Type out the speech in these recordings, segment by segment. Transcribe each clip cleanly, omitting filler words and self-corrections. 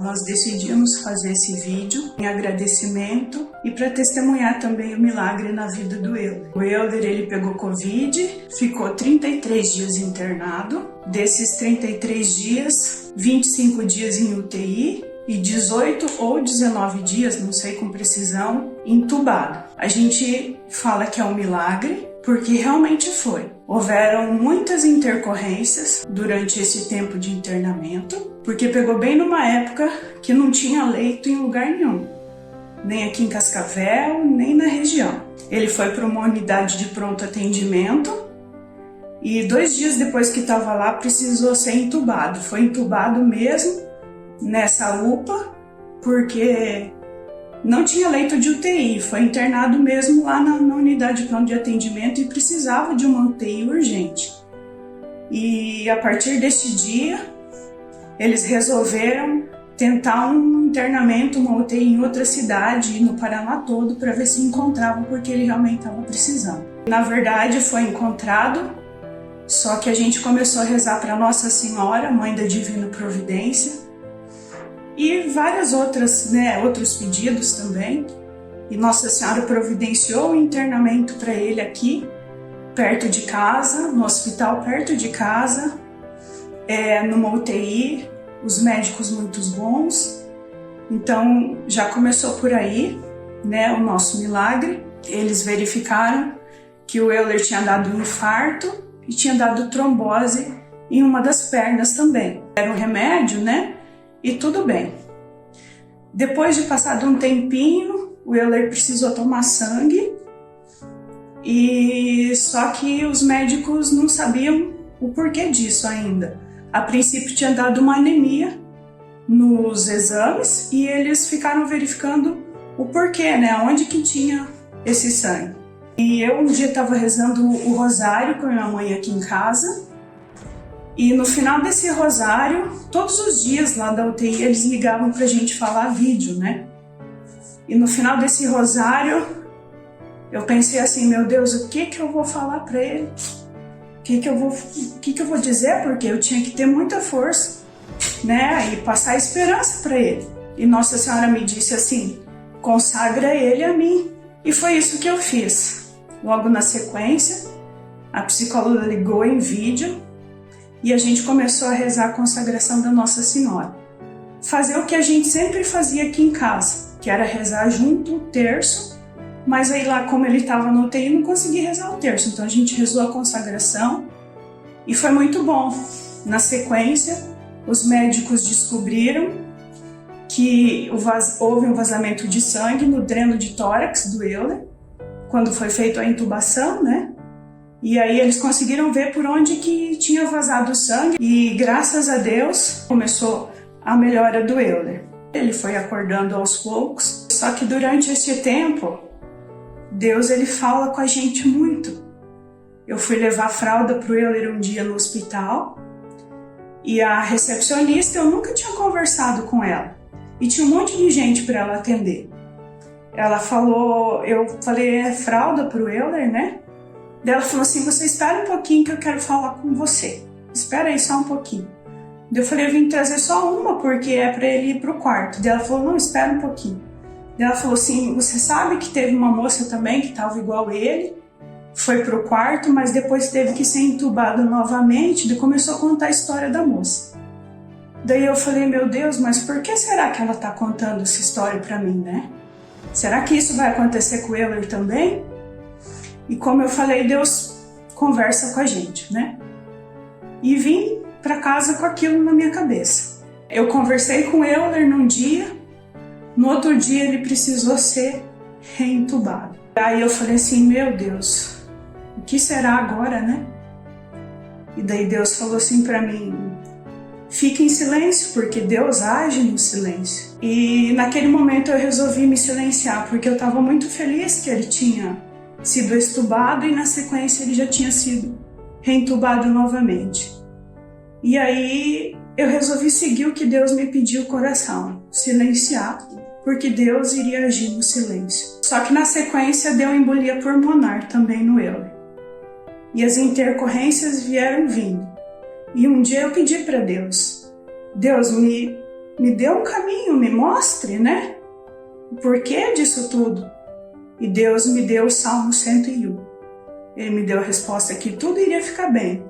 Nós decidimos fazer esse vídeo em agradecimento e para testemunhar também o milagre na vida do Euler. O Euler, ele pegou Covid, ficou 33 dias internado. Desses 33 dias, 25 dias em UTI e 18 ou 19 dias, não sei com precisão, entubado. A gente fala que é um milagre, porque realmente foi. Houveram muitas intercorrências durante esse tempo de internamento, porque pegou bem numa época que não tinha leito em lugar nenhum, nem aqui em Cascavel, nem na região. Ele foi para uma unidade de pronto atendimento e 2 dias depois que estava lá precisou ser entubado. Foi entubado mesmo nessa UPA, porque não tinha leito de UTI, foi internado mesmo lá na unidade de pronto de atendimento e precisava de uma UTI urgente. E a partir desse dia, eles resolveram tentar um internamento, uma UTI em outra cidade, no Paraná todo, para ver se encontravam, porque ele realmente estava precisando. Na verdade, foi encontrado, só que a gente começou a rezar para Nossa Senhora, Mãe da Divina Providência, e várias outros pedidos também. E Nossa Senhora providenciou o internamento para ele aqui, perto de casa, no hospital perto de casa, numa UTI, os médicos muito bons. Então já começou por aí, né, o nosso milagre. Eles verificaram que o Euler tinha dado um infarto e tinha dado trombose em uma das pernas também. Era um remédio, né? E tudo bem. Depois de passado um tempinho, o Euler precisou tomar sangue, e só que os médicos não sabiam o porquê disso ainda. A princípio tinha dado uma anemia nos exames e eles ficaram verificando o porquê, né? Onde que tinha esse sangue. E eu um dia estava rezando o rosário com a minha mãe aqui em casa. E no final desse rosário, todos os dias lá da UTI, eles ligavam pra gente falar vídeo, né? E no final desse rosário, eu pensei assim, meu Deus, o que que eu vou falar pra ele? O que que eu vou dizer? Porque eu tinha que ter muita força, né? E passar esperança pra ele. E Nossa Senhora me disse assim, consagra ele a mim. E foi isso que eu fiz. Logo na sequência, a psicóloga ligou em vídeo, e a gente começou a rezar a consagração da Nossa Senhora. Fazer o que a gente sempre fazia aqui em casa, que era rezar junto o terço, mas aí lá, como ele estava no UTI, não consegui rezar o terço, então a gente rezou a consagração e foi muito bom. Na sequência, os médicos descobriram que houve um vazamento de sangue no dreno de tórax do Euler, quando foi feita a intubação, né? E aí eles conseguiram ver por onde que tinha vazado o sangue e graças a Deus começou a melhora do Euler. Ele foi acordando aos poucos, só que durante esse tempo, Deus ele fala com a gente muito. Eu fui levar fralda pro Euler um dia no hospital e a recepcionista, eu nunca tinha conversado com ela e tinha um monte de gente para ela atender. Ela falou, eu falei, fralda pro Euler, né? Daí ela falou assim, você espera um pouquinho que eu quero falar com você. Espera aí só um pouquinho. Daí eu falei, eu vim trazer só uma porque é para ele ir pro quarto. Daí ela falou, não, espera um pouquinho. Daí ela falou assim, você sabe que teve uma moça também que estava igual ele, foi pro quarto, mas depois teve que ser entubada novamente. Daí começou a contar a história da moça. Daí eu falei, meu Deus, mas por que será que ela tá contando essa história para mim, né? Será que isso vai acontecer com o Euler também? E como eu falei, Deus conversa com a gente, né? E vim para casa com aquilo na minha cabeça. Eu conversei com o Euler num dia, no outro dia ele precisou ser reentubado. Aí eu falei assim, meu Deus, o que será agora, né? E daí Deus falou assim para mim, fique em silêncio, porque Deus age no silêncio. E naquele momento eu resolvi me silenciar, porque eu estava muito feliz que ele tinha sido extubado e na sequência ele já tinha sido reentubado novamente. E aí eu resolvi seguir o que Deus me pediu o coração, silenciar, porque Deus iria agir no silêncio. Só que na sequência deu embolia pulmonar também no Euler. E as intercorrências vieram vindo. E um dia eu pedi para Deus, Deus, me me dê um caminho, me mostre, né? O porquê disso tudo. E Deus me deu o Salmo 101. Ele me deu a resposta que tudo iria ficar bem.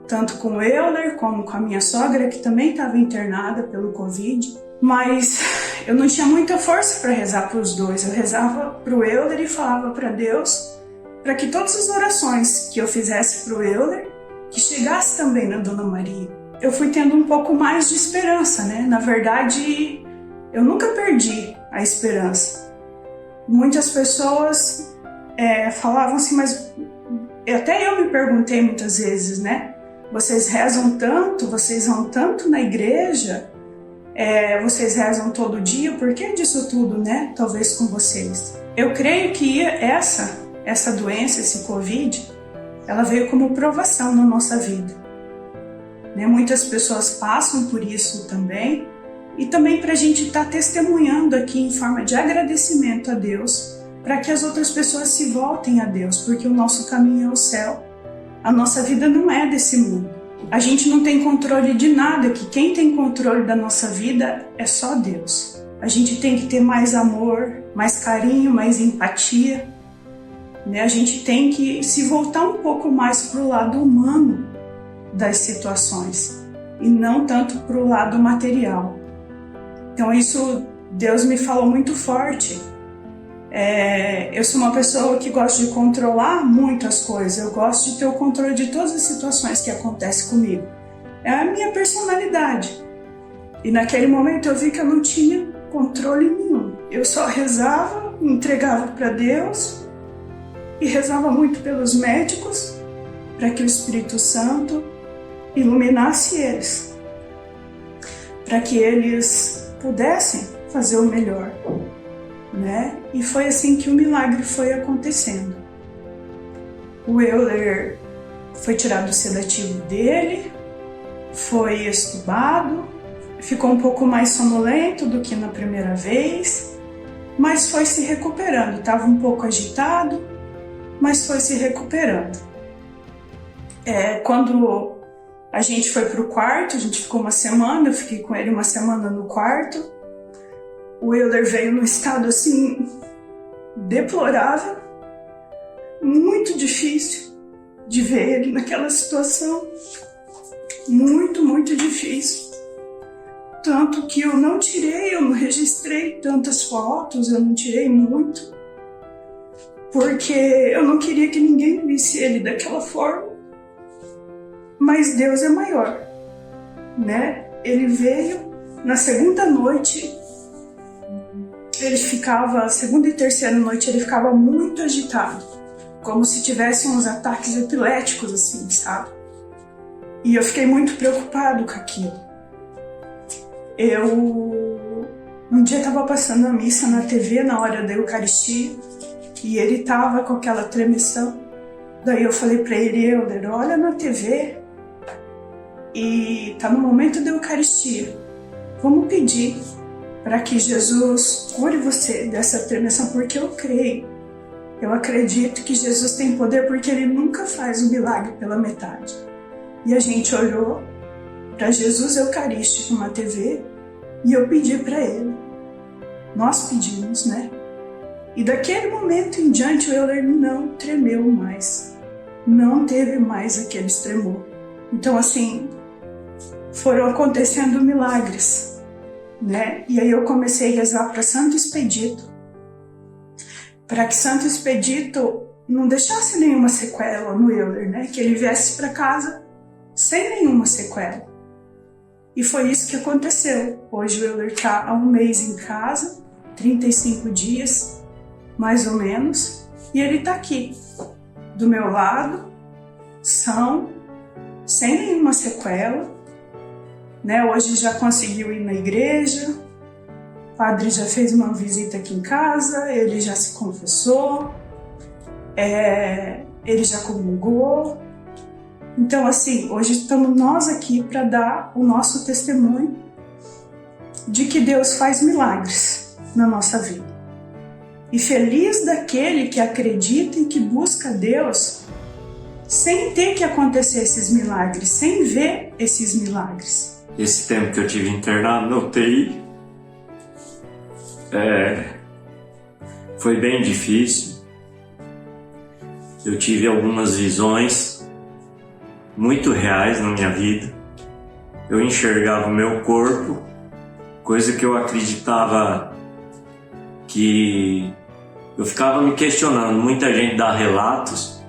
Tanto com o Euler, como com a minha sogra, que também estava internada pelo Covid. Mas eu não tinha muita força para rezar para os dois. Eu rezava para o Euler e falava para Deus, para que todas as orações que eu fizesse para o Euler, que chegasse também na Dona Maria. Eu fui tendo um pouco mais de esperança, né? Na verdade, eu nunca perdi a esperança. Muitas pessoas falavam assim, mas até eu me perguntei muitas vezes, né? Vocês rezam tanto, vocês vão tanto na igreja, vocês rezam todo dia, por que disso tudo, né? Talvez com vocês. Eu creio que essa doença, esse Covid, ela veio como provação na nossa vida. Né? Muitas pessoas passam por isso também, e também para a gente estar testemunhando aqui em forma de agradecimento a Deus, para que as outras pessoas se voltem a Deus, porque o nosso caminho é o céu. A nossa vida não é desse mundo. A gente não tem controle de nada, que quem tem controle da nossa vida é só Deus. A gente tem que ter mais amor, mais carinho, mais empatia. Né? A gente tem que se voltar um pouco mais para o lado humano das situações e não tanto para o lado material. Então isso Deus me falou muito forte. Eu sou uma pessoa que gosta de controlar muitas coisas, eu gosto de ter o controle de todas as situações que acontecem comigo. É a minha personalidade. E naquele momento eu vi que eu não tinha controle nenhum. Eu só rezava, me entregava para Deus e rezava muito pelos médicos para que o Espírito Santo iluminasse eles, para que eles pudessem fazer o melhor. Né? E foi assim que o milagre foi acontecendo. O Euler foi tirado o sedativo dele, foi estubado, ficou um pouco mais sonolento do que na primeira vez, mas foi se recuperando. Estava um pouco agitado, mas foi se recuperando. Quando a gente foi para o quarto, a gente ficou uma semana, eu fiquei com ele uma semana no quarto. O Euler veio num estado assim, deplorável, muito difícil de ver ele naquela situação, muito, muito difícil. Tanto que eu não registrei tantas fotos, eu não tirei muito, porque eu não queria que ninguém visse ele daquela forma. Mas Deus é maior, né? Ele veio na segunda noite. A segunda e terceira noite ele ficava muito agitado, como se tivesse uns ataques epiléticos assim, sabe? E eu fiquei muito preocupado com aquilo. Um dia estava passando a missa na TV na hora da Eucaristia e ele estava com aquela tremeção. Daí eu falei para ele, Euler, olha na TV e tá no momento da Eucaristia, vamos pedir para que Jesus cure você dessa tremeção, porque eu creio. Eu acredito que Jesus tem poder, porque Ele nunca faz o milagre pela metade. E a gente olhou para Jesus Eucarístico na TV e eu pedi para Ele. Nós pedimos, né? E daquele momento em diante o Euler não tremeu mais. Não teve mais aquele tremor. Então assim, foram acontecendo milagres. Né? E aí eu comecei a rezar para Santo Expedito, para que Santo Expedito não deixasse nenhuma sequela no Euler, né? Que ele viesse para casa sem nenhuma sequela. E foi isso que aconteceu. Hoje o Euler está há um mês em casa, 35 dias, mais ou menos, e ele está aqui, do meu lado, são, sem nenhuma sequela. Né? Hoje já conseguiu ir na igreja, o padre já fez uma visita aqui em casa, ele já se confessou, ele já comungou. Então assim, hoje estamos nós aqui para dar o nosso testemunho de que Deus faz milagres na nossa vida. E feliz daquele que acredita e que busca Deus sem ter que acontecer esses milagres, sem ver esses milagres. esse tempo que eu tive internado na UTI, foi bem difícil. Eu tive algumas visões muito reais na minha vida. Eu enxergava o meu corpo, coisa que eu acreditava que... Eu ficava me questionando. Muita gente dá relatos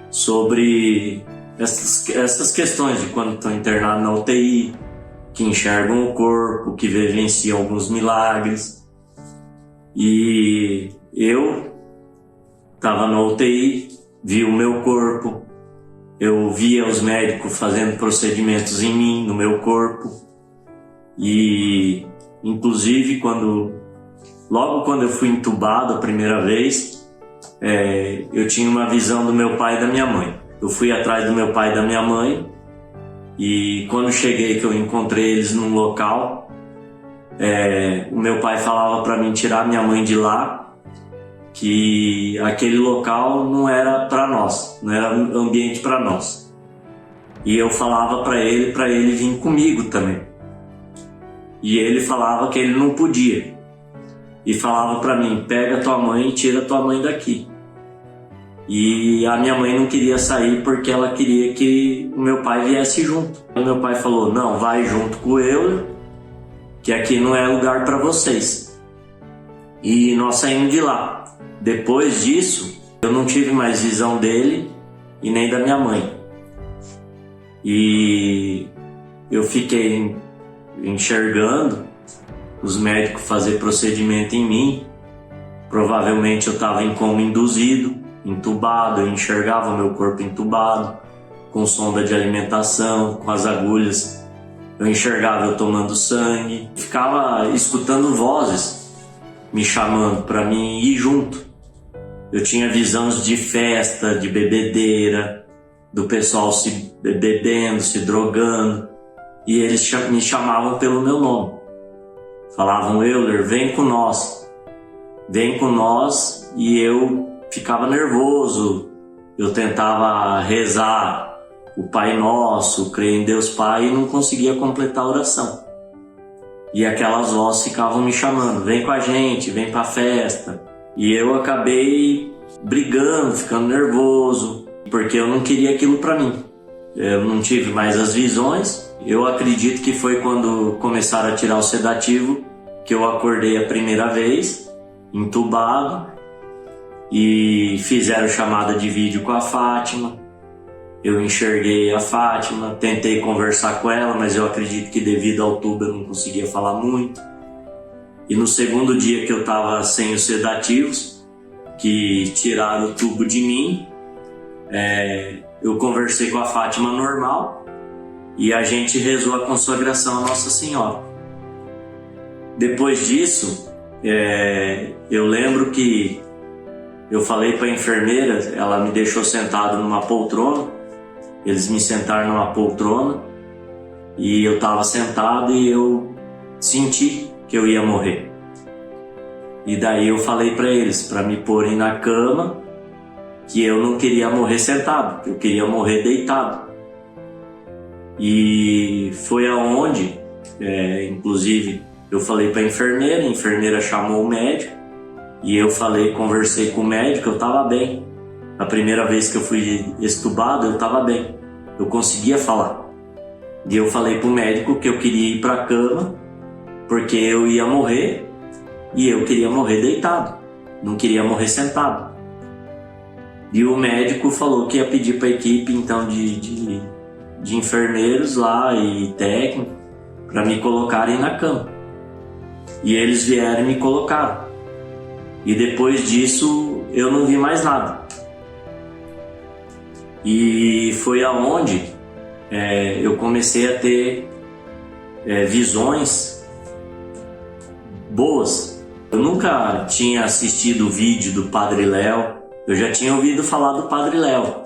sobre essas questões de quando estão internados na UTI, que enxergam o corpo, que vivenciam alguns milagres. E eu estava na UTI, vi o meu corpo, eu via os médicos fazendo procedimentos em mim, no meu corpo. E inclusive logo quando eu fui entubado a primeira vez, eu tinha uma visão do meu pai e da minha mãe. Eu fui atrás do meu pai e da minha mãe, e quando cheguei, que eu encontrei eles num local, o meu pai falava para mim tirar minha mãe de lá, que aquele local não era para nós, não era ambiente para nós. E eu falava para ele vir comigo também. E ele falava que ele não podia. E falava para mim, pega tua mãe e tira tua mãe daqui. E a minha mãe não queria sair porque ela queria que o meu pai viesse junto. E meu pai falou, não, vai junto com eu, que aqui não é lugar para vocês. E nós saímos de lá. Depois disso, eu não tive mais visão dele e nem da minha mãe. E eu fiquei enxergando os médicos fazer procedimento em mim. Provavelmente eu estava em coma induzido, entubado, eu enxergava o meu corpo entubado, com sonda de alimentação, com as agulhas. Eu enxergava eu tomando sangue, ficava escutando vozes me chamando para mim ir junto. Eu tinha visões de festa, de bebedeira, do pessoal se bebendo, se drogando, e eles me chamavam pelo meu nome. Falavam, Euler, vem com nós, e eu ficava nervoso. Eu tentava rezar o Pai Nosso, crer em Deus Pai, e não conseguia completar a oração. E aquelas vozes ficavam me chamando, vem com a gente, vem pra festa. E eu acabei brigando, ficando nervoso, porque eu não queria aquilo pra mim. Eu não tive mais as visões. Eu acredito que foi quando começaram a tirar o sedativo que eu acordei a primeira vez, entubado, e fizeram chamada de vídeo com a Fátima. Eu enxerguei a Fátima, tentei conversar com ela, mas eu acredito que devido ao tubo eu não conseguia falar muito. E no segundo dia que eu estava sem os sedativos, que tiraram o tubo de mim, eu conversei com a Fátima normal e a gente rezou a consagração à Nossa Senhora. Depois disso, eu lembro que eu falei para a enfermeira, ela me deixou sentado numa poltrona, eles me sentaram numa poltrona e eu estava sentado e eu senti que eu ia morrer. E daí eu falei para eles, para me porem na cama, que eu não queria morrer sentado, eu queria morrer deitado. E foi aonde, inclusive, eu falei para a enfermeira chamou o médico, e eu conversei com o médico, eu estava bem. A primeira vez que eu fui estubado, eu estava bem, eu conseguia falar. E eu falei para o médico que eu queria ir para a cama, porque eu ia morrer, e eu queria morrer deitado, não queria morrer sentado. E o médico falou que ia pedir para a equipe então de enfermeiros lá e técnico para me colocarem na cama. E eles vieram e me colocaram. E depois disso eu não vi mais nada. E foi aonde eu comecei a ter visões boas. Eu nunca tinha assistido o vídeo do Padre Léo. Eu já tinha ouvido falar do Padre Léo,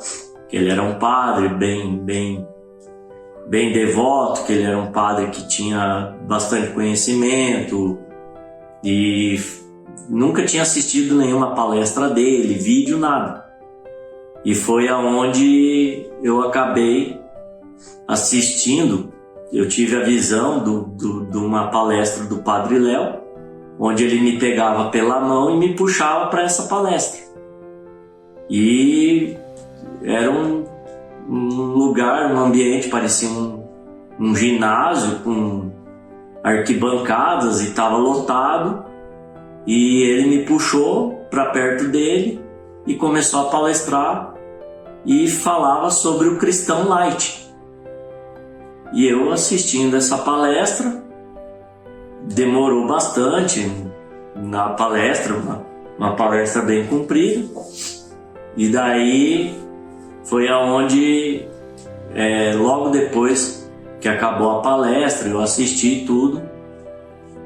que ele era um padre bem devoto, que ele era um padre que tinha bastante conhecimento, e nunca tinha assistido nenhuma palestra dele, vídeo, nada. E foi aonde eu acabei assistindo eu tive a visão de uma palestra do Padre Léo, onde ele me pegava pela mão e me puxava para essa palestra. E era um lugar, um ambiente, parecia um ginásio com arquibancadas e estava lotado. E ele me puxou para perto dele e começou a palestrar e falava sobre o cristão light. E eu assistindo essa palestra, demorou bastante na palestra, uma palestra bem comprida. E daí foi aonde, logo depois que acabou a palestra, eu assisti tudo,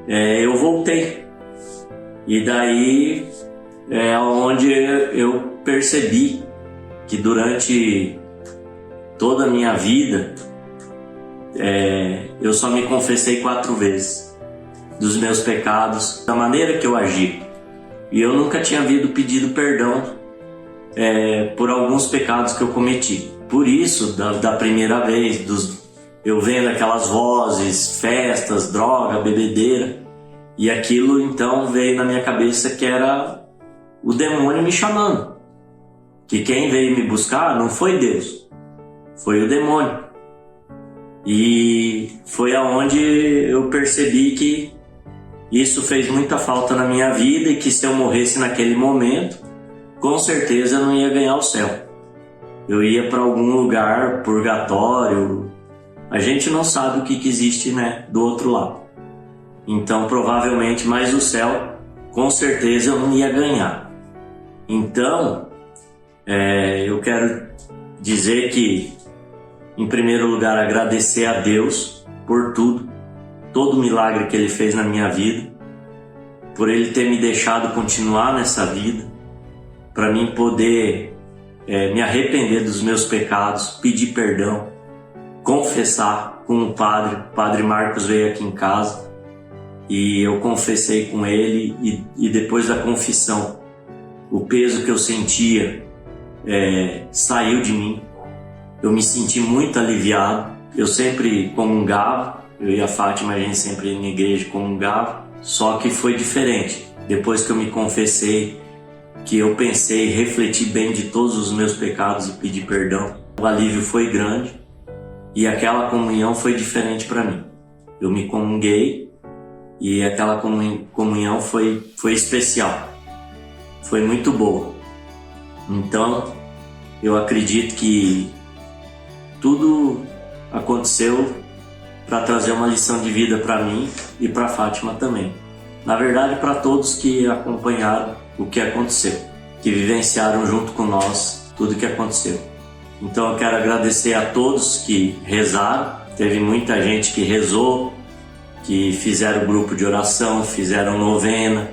eu voltei. E daí é onde eu percebi que durante toda a minha vida eu só me confessei 4 vezes dos meus pecados, da maneira que eu agi. E eu nunca tinha havido pedido perdão por alguns pecados que eu cometi. Por isso, da primeira vez, eu vendo aquelas vozes, festas, droga, bebedeira, e aquilo então veio na minha cabeça que era o demônio me chamando. Que quem veio me buscar não foi Deus, foi o demônio. E foi aonde eu percebi que isso fez muita falta na minha vida e que se eu morresse naquele momento, com certeza eu não ia ganhar o céu. Eu ia para algum lugar, purgatório. A gente não sabe o que existe, né, do outro lado. Então provavelmente mais o céu, com certeza eu não ia ganhar. Então eu quero dizer que, em primeiro lugar, agradecer a Deus por tudo, todo o milagre que Ele fez na minha vida, por Ele ter me deixado continuar nessa vida, para mim poder me arrepender dos meus pecados, pedir perdão, confessar com o Padre Marcos veio aqui em casa e eu confessei com ele e depois da confissão, o peso que eu sentia saiu de mim. Eu me senti muito aliviado. Eu sempre comungava, eu e a Fátima, a gente sempre ia na igreja comungava, só que foi diferente. Depois que eu me confessei, que eu pensei, refleti bem de todos os meus pecados e pedi perdão, o alívio foi grande e aquela comunhão foi diferente para mim. Eu me comunguei e aquela comunhão foi especial, foi muito boa. Então, eu acredito que tudo aconteceu para trazer uma lição de vida para mim e para Fátima também. Na verdade, para todos que acompanharam o que aconteceu, que vivenciaram junto com nós tudo o que aconteceu. Então eu quero agradecer a todos que rezaram. Teve muita gente que rezou, que fizeram grupo de oração, fizeram novena.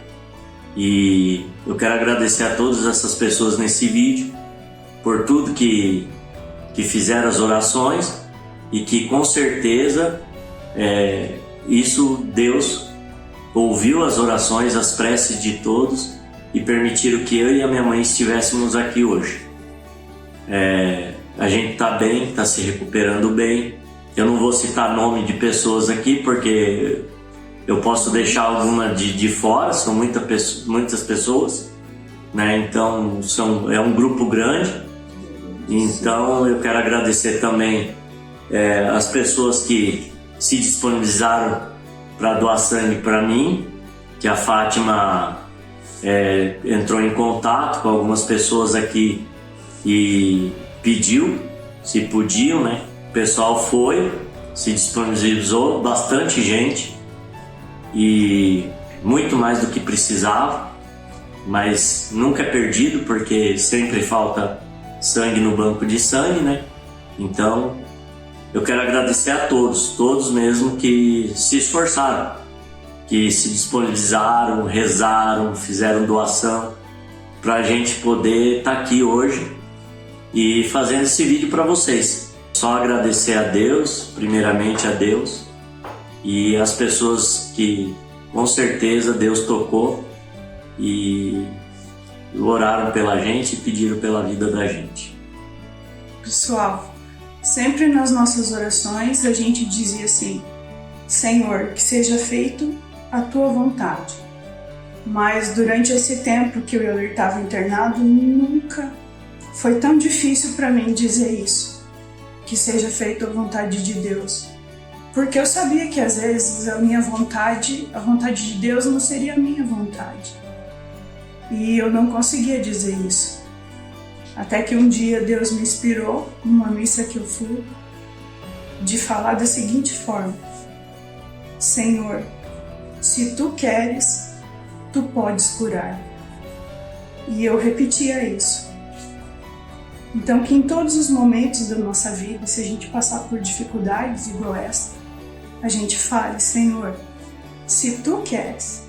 E eu quero agradecer a todas essas pessoas nesse vídeo por tudo que fizeram as orações e que com certeza Deus ouviu as orações, as preces de todos e permitiram que eu e a minha mãe estivéssemos aqui hoje. A gente está bem, está se recuperando bem. Eu não vou citar nome de pessoas aqui porque eu posso deixar alguma de fora, são muitas pessoas, né? Então é um grupo grande. Então eu quero agradecer também as pessoas que se disponibilizaram para doar sangue para mim, que a Fátima entrou em contato com algumas pessoas aqui e pediu se podiam, né? O pessoal foi, se disponibilizou, bastante gente e muito mais do que precisava, mas nunca é perdido porque sempre falta sangue no banco de sangue, né? Então eu quero agradecer a todos mesmo que se esforçaram, que se disponibilizaram, rezaram, fizeram doação para a gente poder estar aqui hoje e fazendo esse vídeo para vocês. Só agradecer a Deus, primeiramente a Deus, e as pessoas que com certeza Deus tocou e oraram pela gente e pediram pela vida da gente. Pessoal, Sempre nas nossas orações a gente dizia assim: Senhor, que seja feito a tua vontade. Mas durante esse tempo que o Euler estava internado, nunca foi tão difícil para mim dizer isso, que seja feita a vontade de Deus. Porque eu sabia que às vezes a minha vontade, a vontade de Deus não seria a minha vontade. E eu não conseguia dizer isso. Até que um dia Deus me inspirou, numa missa que eu fui, de falar da seguinte forma: Senhor, se tu queres, tu podes curar. E eu repetia isso. Então, que em todos os momentos da nossa vida, se a gente passar por dificuldades igual essa, a gente fale: Senhor, se tu queres,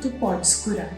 tu podes curar.